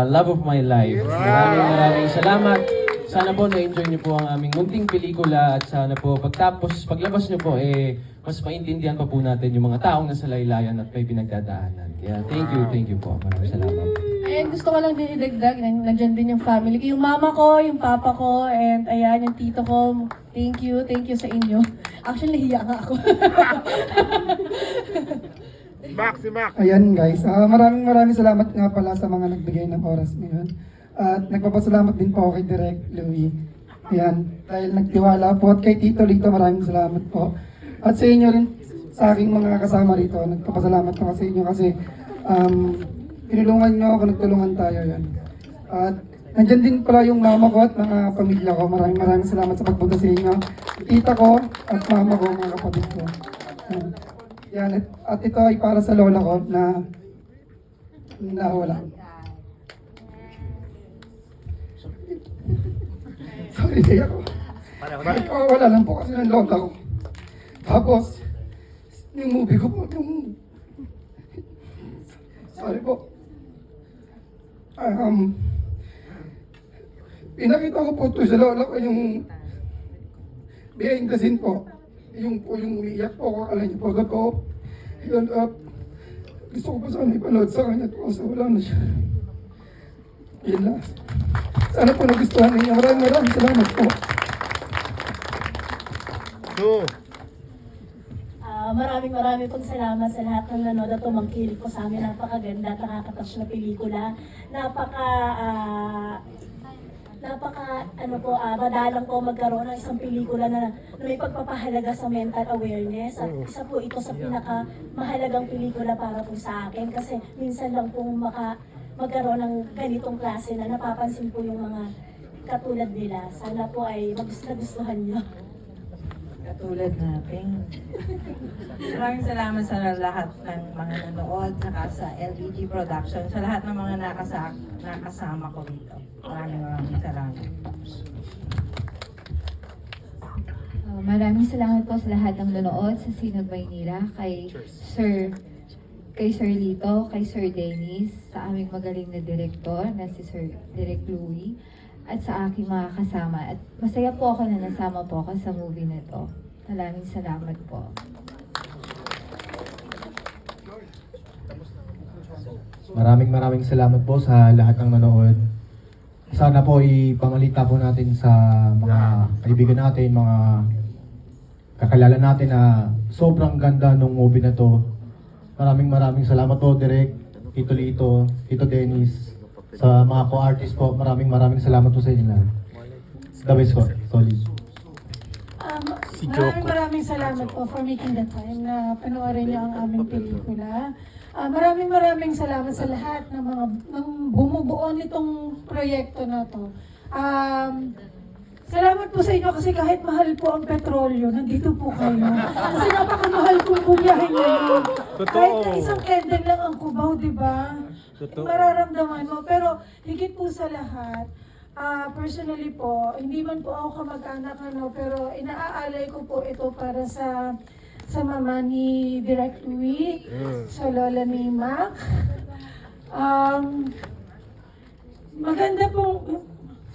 love of my life. Maraming salamat. Sana po na-enjoy niyo po ang aming munting pelikula at sana po paglabas niyo po, mas maintindihan pa po natin yung mga taong nasa laylayan at may pinagdadaanan. Kaya thank you po. Maraming salamat. Ayan, gusto ko lang din idagdag, nandyan din yung family. Yung mama ko, yung papa ko, and ayan, yung tito ko. Thank you sa inyo. Actually, nahiya nga ako. Si Mac. Ayan guys, maraming salamat nga pala sa mga nagbigay ng oras ngayon. At nagpapasalamat din po ako kay Direk Louie. Ayan, dahil nagtiwala po at kay Tito Lito, maraming salamat po. At sa inyo rin, sa aking mga kasama rito, nagpapasalamat po sa inyo kasi tinulungan nyo ako, nagtulungan tayo yan. At nandyan din pala yung mama ko at mga pamilya ko. Maraming salamat sa pagpunta sa inyo. Tita ko at mama ko, mga kapatid ko. Yan, at ito ay para sa lola ko na nawala. Sorry, kaya ako. Wala lang po kasi ng lola ko. Tapos, yung movie ko po, sorry po. Pinakita ko po ito sa lola ko yung behind the scene po. Yung umiiyak po ako, akala niyo po ako. Yun, gusto ko po sana ipanood sa kanya kasi wala na siya. Yun lang. Sana po nagustuhan ninyo. Maraming salamat po. Maraming pong salamat sa lahat ng nanood at tumangkilik po sa amin. Napakaganda at nakakatouch na pelikula. Madalang po magkaroon ng isang pelikula na may pagpapahalaga sa mental awareness. At isa po ito sa pinakamahalagang pelikula para po sa akin kasi minsan lang pong magkaroon ng ganitong klase na napapansin po yung mga katulad nila. Sana po ay magustuhan nyo. Katulad natin. Maraming salamat sa lahat ng mga nanood, saka sa LDG Production, sa lahat ng mga nakasama ko dito. Maraming salamat. Maraming salamat po sa lahat ng nanood sa Sinag Maynila, kay Sir Lito, kay Sir Dennis, sa aming magaling na direktor na si Sir Direk Louie, at sa aking mga kasama. At masaya po ako na nasama po ako sa movie na to. Maraming salamat po. Maraming salamat po sa lahat ng nanood. Sana po ipamalita po natin sa mga kaibigan natin, mga kakilala natin na sobrang ganda ng movie na to. Maraming salamat po, Direk, Tito Lito, Tito Dennis, sa mga co-artists po. Maraming salamat po sa inyo lahat. The best po, solid. Maraming salamat po for making the time na panoorin niyo ang aming pelikula. Maraming salamat sa lahat ng mga bumubuo nitong proyekto na to. Salamat po sa inyo kasi kahit mahal po ang petrolyo, nandito po kayo. Kasi napakamahal po bumiyahin ngayon. Kahit na isang candle lang ang kubaw, di ba? Mararamdaman mo. Pero higit po sa lahat, personally po, hindi man po ako kamag-anak, pero inaalay ko po ito para sa mama ni Direk Louie, sa lola ni Mac. Maganda pong,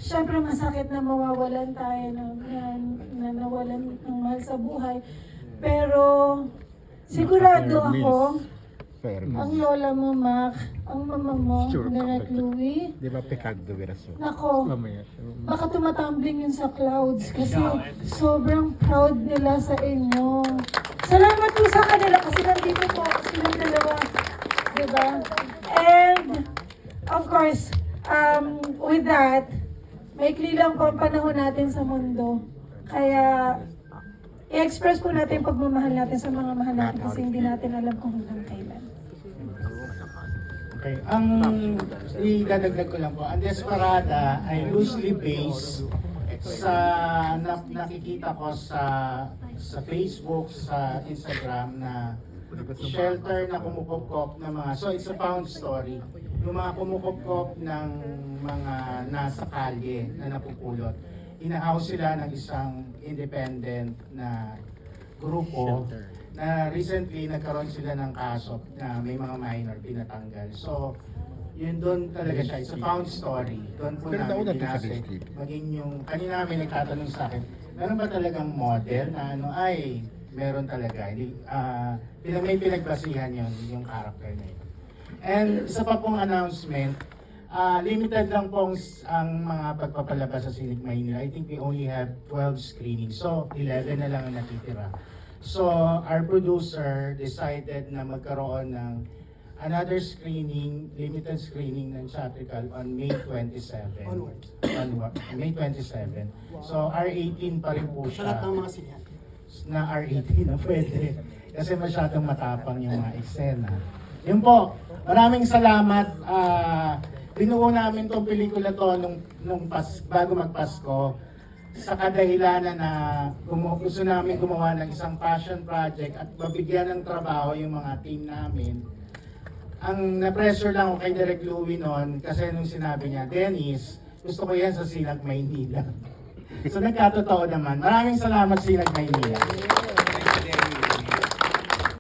syempre masakit na mawawalan tayo na nawalan ng mahal sa buhay. Pero sigurado ako, ang lola mo, Mac, ang mama mo, Direk Louie, Di ba pecado viraso? nako, baka tumatumbling yun sa clouds kasi sobrang proud nila sa inyo. Salamat po sa kanila kasi nandito po silang dalawa, diba? And, of course, with that, maikli lang po ang panahon natin sa mundo. Kaya, i-express po natin yung pagmamahal natin sa mga mahal natin kasi hindi natin alam kung hanggang kailan. Okay, ang idadagdag ko lang po, ang Desperada ay loosely based sa nakikita ko sa Facebook, sa Instagram na shelter na kumukupkop ng mga, so it's a found story, yung mga kumukupkop ng mga nasa kalye na napupulot. Ina-house sila ng isang independent na grupo na recently nagkaroon sila ng kaso na may mga minor pinatanggal. So, Yun doon talaga siya. It's a found story. Doon po Pero namin nauna to sa binase. Base TV. Maging yung, kanina namin nagtatanong sa akin, meron ba talagang model na ano, ay, meron talaga. May pinagbasihan yun, yung character na yun. And isa pa pong announcement, limited lang pong ang mga pagpapalabas sa Sinig Maynila. I think we only have 12 screenings. So, 11 na lang ang natitira. So, our producer decided na magkaroon ng another screening, limited screening ng Theatrical on May 27. May 27. So, R18 pa rin po siya. Sa lahat ng mga na R18 na pwede. Kasi masyadong matapang yung mga eksena. Yun po, maraming salamat. Binuo namin tong pelikula to bago magpasko sa kadahilanan na gusto namin gumawa ng isang passion project at mabigyan ng trabaho yung mga team namin. Ang na-pressure lang ako kay Direk Louie noon kasi nung sinabi niya, Dennis, gusto ko yan sa Sinag Maynila. So nagkatotoo naman. Maraming salamat Sinag Maynila.